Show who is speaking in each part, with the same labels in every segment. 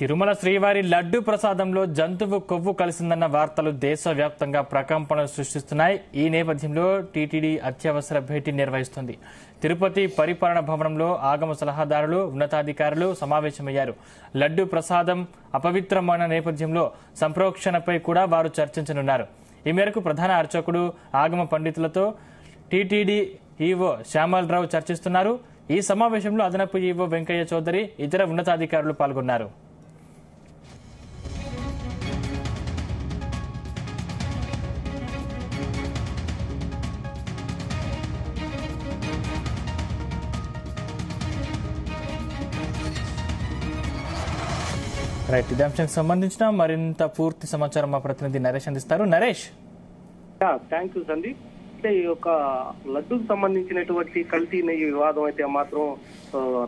Speaker 1: తిరుమల శ్రీవారి లడ్డు ప్రసాదంలో జంతువు కొవ్వు కలిసిందన్న వార్తలు దేశవ్యాప్తంగా ప్రకంపనలు సృష్టిస్తున్నాయి. ఈ నేపథ్యంలో టీటీడీ అత్యవసర భేటీ నిర్వహిస్తుంది. తిరుపతి పరిపాలన భవనంలో ఆగమ సలహాదారులు, ఉన్నతాధికారులు సమావేశమయ్యారు. లడ్డు ప్రసాదం అపవిత్రమైన నేపథ్యంలో సంప్రోక్షణపై కూడా వారు చర్చించనున్నారు. ఈ మేరకు ప్రధాన అర్చకుడు ఆగమ పండితులతో టీటీడీ ఈవో శ్యామలరావు చర్చిస్తున్నారు. ఈ సమావేశంలో అదనపు ఈవో వెంకయ్య చౌదరి, ఇతర ఉన్నతాధికారులు పాల్గొన్నారు. రైట్, ఇదే అంశానికి సంబంధించిన మరింత పూర్తి సమాచారం మా ప్రతినిధి నరేష్ అందిస్తారు. నరేష్.
Speaker 2: Thank you Sandeep. అంటే ఈ యొక్క లడ్డూకు సంబంధించినటువంటి కల్తీ నెయ్యి వివాదం అయితే మాత్రం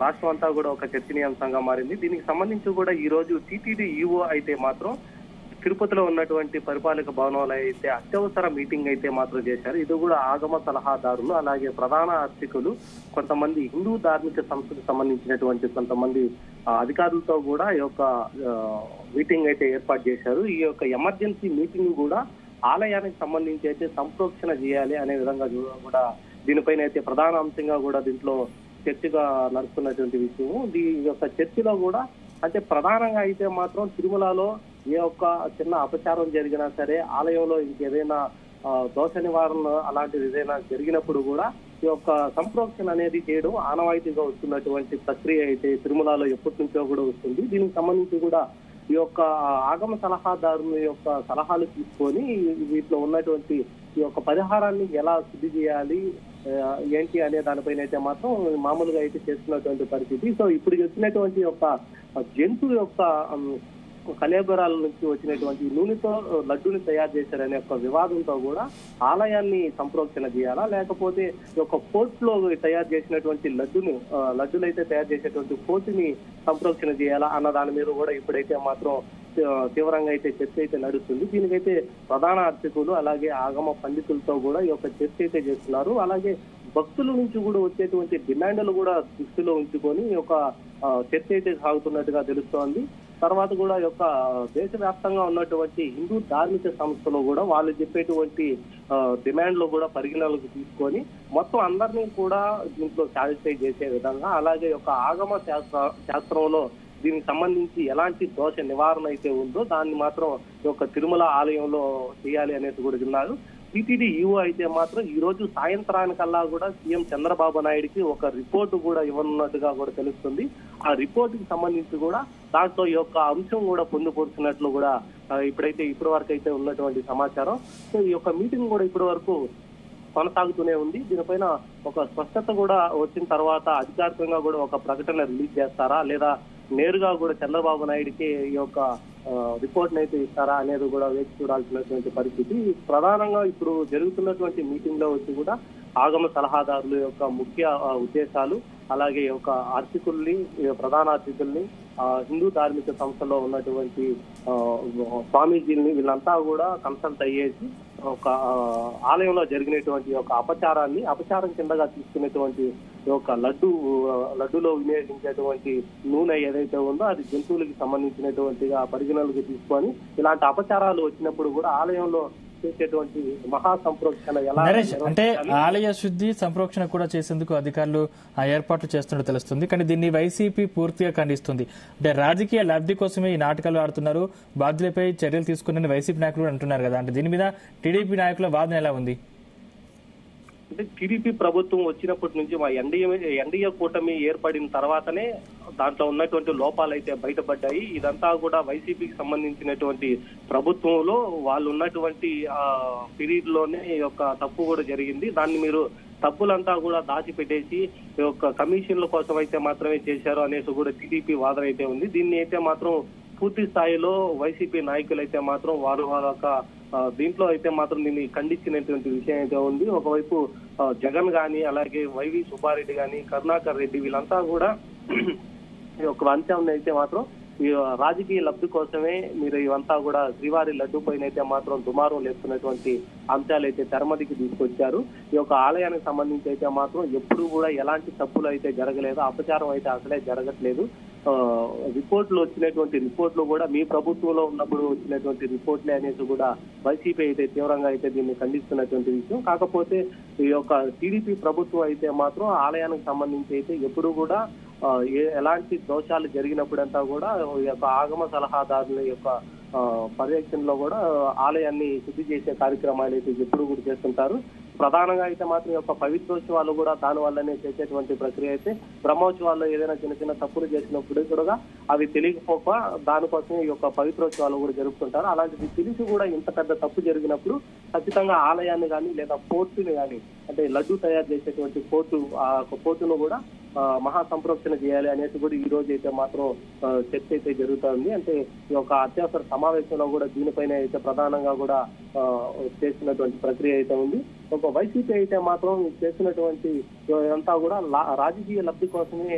Speaker 2: రాష్ట్రం అంతా కూడా ఒక చర్చనీయాంశంగా మారింది. దీనికి సంబంధించి కూడా ఈ రోజు టీటీడీ ఈవో అయితే మాత్రం తిరుపతిలో ఉన్నటువంటి పరిపాలక భవనంలో అయితే అత్యవసర మీటింగ్ అయితే మాత్రం చేశారు. ఇది కూడా ఆగమ సలహాదారులు, అలాగే ప్రధాన అర్చకులు, కొంతమంది హిందూ ధార్మిక సంస్థకు సంబంధించినటువంటి కొంతమంది అధికారులతో కూడా ఈ యొక్క మీటింగ్ అయితే ఏర్పాటు చేశారు. ఈ యొక్క ఎమర్జెన్సీ మీటింగ్ కూడా ఆలయానికి సంబంధించి అయితే సంప్రోక్షణ చేయాలి అనే విధంగా కూడా దీనిపైన అయితే ప్రధాన అంశంగా కూడా దీంట్లో చర్చగా నడుస్తున్నటువంటి విషయం. దీని యొక్క చర్చలో కూడా అంటే ప్రధానంగా అయితే మాత్రం తిరుమలలో ఏ ఒక్క చిన్న అపచారం జరిగినా సరే, ఆలయంలో ఇంకేదైనా దోష నివారణ అలాంటిది ఏదైనా జరిగినప్పుడు కూడా ఈ యొక్క సంప్రోక్షణ అనేది చేయడం ఆనవాయితీగా వస్తున్నటువంటి ప్రక్రియ అయితే తిరుమలలో ఎప్పటి నుంచో కూడా వస్తుంది. దీనికి సంబంధించి కూడా ఈ యొక్క ఆగమ సలహాదారుల యొక్క సలహాలు తీసుకొని వీటిలో ఉన్నటువంటి ఈ యొక్క పరిహారాన్ని ఎలా శుద్ధి చేయాలి ఏంటి అనే దానిపైన అయితే మాత్రం మామూలుగా అయితే చేస్తున్నటువంటి పరిస్థితి. సో ఇప్పుడు వచ్చినటువంటి యొక్క జంతువు యొక్క కలేబరాల నుంచి వచ్చినటువంటి నూనెతో లడ్డూని తయారు చేశారనే ఒక వివాదంతో కూడా ఆలయాన్ని సంప్రోక్షణ చేయాలా, లేకపోతే ఒక పోర్ట్ లో తయారు చేసినటువంటి లడ్డూలు అయితే తయారు చేసేటువంటి పోర్టుని సంప్రోక్షణ చేయాలా అన్న దాని మీద కూడా ఇప్పుడైతే మాత్రం తీవ్రంగా అయితే చర్చ అయితే నడుస్తుంది. దీనికైతే ప్రధాన అర్చకులు అలాగే ఆగమ పండితులతో కూడా ఈ యొక్క చర్చ అయితే చేస్తున్నారు. అలాగే భక్తుల నుంచి కూడా వచ్చేటువంటి డిమాండ్లు కూడా దృష్టిలో ఉంచుకొని ఈ యొక్క చర్చ అయితే సాగుతున్నట్టుగా తెలుస్తోంది. తర్వాత కూడా ఈ యొక్క దేశవ్యాప్తంగా ఉన్నటువంటి హిందూ ధార్మిక సంస్థలు కూడా వాళ్ళు చెప్పేటువంటి డిమాండ్లు కూడా పరిగణలోకి తీసుకొని మొత్తం అందరినీ కూడా దీంట్లో సాటిస్ఫై చేసే విధంగా, అలాగే యొక్క ఆగమ శాస్త్రంలో దీనికి సంబంధించి ఎలాంటి దోష నివారణ అయితే ఉందో దాన్ని మాత్రం ఈ యొక్క తిరుమల ఆలయంలో చేయాలి అనేది కూడా విన్నారు. టీటీడీ ఈవో అయితే మాత్రం ఈ రోజు సాయంత్రానికల్లా కూడా సీఎం చంద్రబాబు నాయుడికి ఒక రిపోర్టు కూడా ఇవ్వనున్నట్టుగా కూడా తెలుస్తుంది. ఆ రిపోర్టుకి సంబంధించి కూడా దాంట్లో ఈ యొక్క అంశం కూడా పొందుపరుచున్నట్లు కూడా ఇప్పటి వరకు అయితే ఉన్నటువంటి సమాచారం. సో ఈ యొక్క మీటింగ్ కూడా ఇప్పటి వరకు కొనసాగుతూనే ఉంది. దీనిపైన ఒక స్పష్టత కూడా వచ్చిన తర్వాత అధికారికంగా కూడా ఒక ప్రకటన రిలీజ్ చేస్తారా, లేదా నేరుగా కూడా చంద్రబాబు నాయుడికి ఈ యొక్క రిపోర్ట్ అయితే ఇస్తారా అనేది కూడా వేచి చూడాల్సినటువంటి పరిస్థితి. ప్రధానంగా ఇప్పుడు జరుగుతున్నటువంటి మీటింగ్ లో వచ్చి కూడా ఆగమ సలహాదారుల యొక్క ముఖ్య ఉద్దేశాలు, అలాగే ఒక అర్చకుల్ని, ప్రధాన అర్చకుల్ని, హిందూ ధార్మిక సంస్థలో ఉన్నటువంటి స్వామీజీల్ని వీళ్ళంతా కూడా కన్సల్ట్ అయ్యేసి ఒక ఆలయంలో జరిగినటువంటి ఒక అపచారం కిందగా తీసుకునేటువంటి ఒక లడ్డూలో వినియోగించేటువంటి నూనె ఏదైతే ఉందో అది జంతువులకి సంబంధించినటువంటిగా పరిగణలోకి తీసుకొని ఇలాంటి అపచారాలు వచ్చినప్పుడు కూడా ఆలయంలో చేసేటువంటి మహా సంప్రోక్షణ ఎలా
Speaker 1: అంటే ఆలయ శుద్ధి సంప్రోక్షణ కూడా చేసేందుకు అధికారులు ఏర్పాట్లు చేస్తున్నట్టు తెలుస్తుంది. కానీ దీన్ని వైసీపీ పూర్తిగా ఖండిస్తుంది. అంటే రాజకీయ లబ్ధి కోసమే ఈ నాటకాలు ఆడుతున్నారు, బాధ్యులపై చర్యలు తీసుకుని వైసీపీ నాయకులు అంటున్నారు కదా. అంటే దీని మీద టీడీపీ నాయకుల వాదన ఎలా ఉంది?
Speaker 2: అంటే టీడీపీ ప్రభుత్వం వచ్చినప్పటి నుంచి మా ఎన్డీఏ కూటమి ఏర్పడిన తర్వాతనే దాంట్లో ఉన్నటువంటి లోపాలు అయితే బయటపడ్డాయి. ఇదంతా కూడా వైసీపీకి సంబంధించినటువంటి ప్రభుత్వంలో వాళ్ళు ఉన్నటువంటి పీరియడ్ లోనే ఈ యొక్క తప్పు కూడా జరిగింది. దాన్ని మీరు తప్పులంతా కూడా దాచిపెట్టేసి ఈ యొక్క కమిషన్ల కోసం అయితే మాత్రమే చేశారు అనేసి కూడా టీడీపీ వాదన అయితే ఉంది. దీన్ని అయితే మాత్రం పూర్తి స్థాయిలో వైసీపీ నాయకులు అయితే మాత్రం వాళ్ళ దీంట్లో అయితే మాత్రం దీన్ని ఖండించినటువంటి విషయం అయితే ఉంది. ఒకవైపు జగన్ గాని, అలాగే వైవి సుబ్బారెడ్డి గాని, కరుణాకర్ రెడ్డి వీళ్ళంతా కూడా ఈ యొక్క అంశాన్ని అయితే మాత్రం ఈ రాజకీయ లబ్ధి కోసమే మీరు ఇవంతా కూడా శ్రీవారి లడ్డు పైన అయితే మాత్రం దుమారం లేపుతున్నటువంటి అంశాలు అయితే తెరమదికి తీసుకొచ్చారు. ఈ యొక్క ఆలయానికి సంబంధించి అయితే మాత్రం ఎప్పుడు కూడా ఎలాంటి తప్పులు అయితే జరగలేదు, అపచారం అయితే అసలే జరగట్లేదు. రిపోర్ట్లు కూడా మీ ప్రభుత్వంలో ఉన్నప్పుడు వచ్చినటువంటి రిపోర్ట్లే అనేసి కూడా వైసీపీ అయితే తీవ్రంగా అయితే దీన్ని ఖండిస్తున్నటువంటి విషయం. కాకపోతే ఈ యొక్క టీడీపీ ప్రభుత్వం అయితే మాత్రం ఆలయానికి సంబంధించి అయితే ఎప్పుడు కూడా ఎలాంటి దోషాలు జరిగినప్పుడంతా కూడా ఈ యొక్క ఆగమ సలహాదారుల యొక్క పర్యవేక్షణలో కూడా ఆలయాన్ని శుద్ధి చేసే కార్యక్రమాలు అయితే ఎప్పుడు కూడా చేస్తుంటారు. ప్రధానంగా అయితే మాత్రం యొక్క పవిత్రోత్సవాలు కూడా దాని వల్లనే చేసేటువంటి ప్రక్రియ అయితే బ్రహ్మోత్సవాల్లో ఏదైనా చిన్న చిన్న తప్పులు చేసినప్పుడు కూడా అవి తెలియకపోక దానికోసం ఈ యొక్క పవిత్రోత్సవాలు కూడా జరుపుతుంటారు. అలాంటిది తెలిసి కూడా ఇంత పెద్ద తప్పు జరిగినప్పుడు ఖచ్చితంగా ఆలయాన్ని కానీ లేదా పోర్టుని కానీ అంటే లడ్డు తయారు చేసేటువంటి పోర్టును కూడా మహాసంప్రోక్షణ చేయాలి అనేసి కూడా ఈ రోజు అయితే మాత్రం చర్చ అయితే జరుగుతుంది. అంటే ఈ యొక్క అత్యవసర సమావేశంలో కూడా దీనిపైన అయితే ప్రధానంగా కూడా చేసినటువంటి ప్రక్రియ అయితే ఉంది. ఒక వైసీపీ అయితే మాత్రం చేసినటువంటి అంతా కూడా రాజకీయ లబ్ధి కోసమే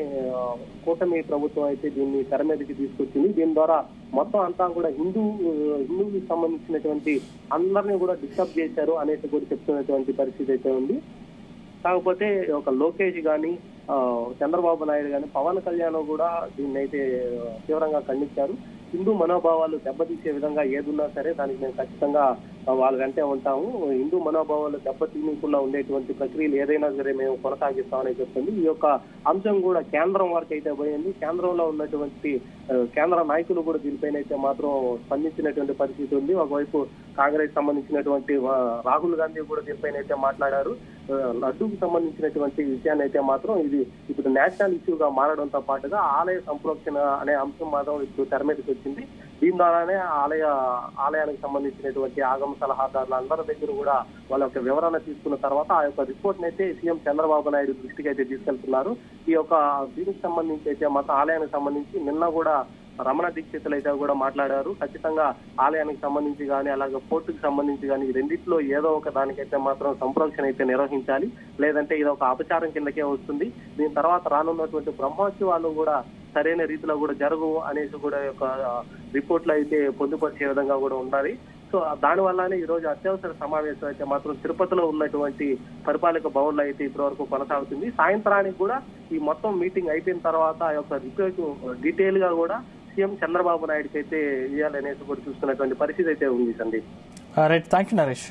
Speaker 2: కూటమి ప్రభుత్వం అయితే దీన్ని తెర మీదకి తీసుకొచ్చింది. దీని ద్వారా మొత్తం అంతా కూడా హిందువుకి సంబంధించినటువంటి అందరినీ కూడా డిస్టర్బ్ చేశారు అనేసి కూడా చెప్తున్నటువంటి పరిస్థితి అయితే ఉంది. కాకపోతే ఒక లోకేష్ గాని చంద్రబాబు నాయుడు గాని పవన్ కళ్యాణ్ కూడా దీన్ని అయితే తీవ్రంగా ఖండించారు. హిందూ మనోభావాలు దెబ్బతీసే విధంగా ఏదున్నా సరే దానికి మేము ఖచ్చితంగా వాళ్ళ వెంటే ఉంటాము. హిందూ మనోభావాలు దెబ్బతీయకుండా ఉండేటువంటి ప్రక్రియలు ఏదైనా సరే మేము కొనసాగిస్తామని చెప్తుంది. ఈ యొక్క అంశం కూడా కేంద్రం వరకు అయితే పోయింది. కేంద్రంలో ఉన్నటువంటి కేంద్ర నాయకులు కూడా దీనిపైన అయితే మాత్రం స్పందించినటువంటి పరిస్థితి ఉంది. ఒకవైపు కాంగ్రెస్ సంబంధించినటువంటి రాహుల్ గాంధీ కూడా దీనిపైన అయితే మాట్లాడారు. లడ్డూకి సంబంధించినటువంటి విషయాన్ని అయితే మాత్రం ఇది ఇప్పుడు నేషనల్ ఇష్యూగా మారడంతో పాటుగా ఆలయ సంప్రోక్షణ అనే అంశం మాత్రం ఇప్పుడు తెర మీదకి వచ్చింది. దీని ద్వారానే ఆలయానికి సంబంధించినటువంటి ఆగమ సలహాదారులు అందరి దగ్గర కూడా వాళ్ళ యొక్క వివరణ తీసుకున్న తర్వాత ఆ యొక్క రిపోర్ట్ అయితే సీఎం చంద్రబాబు నాయుడు దృష్టికి అయితే తీసుకెళ్తున్నారు. ఈ యొక్క దీనికి సంబంధించి అయితే మాత్రం ఆలయానికి సంబంధించి నిన్న కూడా రమణ దీక్షితులు అయితే కూడా మాట్లాడారు. ఖచ్చితంగా ఆలయానికి సంబంధించి కానీ అలాగే పోర్టుకు సంబంధించి కానీ రెండిట్లో ఏదో ఒక దానికైతే మాత్రం సంప్రోక్షణ అయితే నిర్వహించాలి, లేదంటే ఇది ఒక అపచారం కిందకే వస్తుంది. దీని తర్వాత రానున్నటువంటి బ్రహ్మోత్సవాలు కూడా సరైన రీతిలో కూడా జరగవు అనేసి కూడా యొక్క రిపోర్ట్లు అయితే పొందుపరిచే విధంగా కూడా ఉండాలి. సో దాని వల్లనే ఈ రోజు అత్యవసర సమావేశం అయితే మాత్రం తిరుపతిలో ఉన్నటువంటి పరిపాలక భవన్లో అయితే ఇప్పటి వరకు కొనసాగుతుంది. సాయంత్రానికి కూడా ఈ మొత్తం మీటింగ్ అయిపోయిన తర్వాత ఆ యొక్క రిపోర్ట్ డీటెయిల్ గా కూడా సీఎం చంద్రబాబు నాయుడుకి అయితే ఇవ్వాలనేసి కూడా చూస్తున్నటువంటి పరిస్థితి అయితే ఉంది Sandeep.
Speaker 1: Right, thank you Naresh.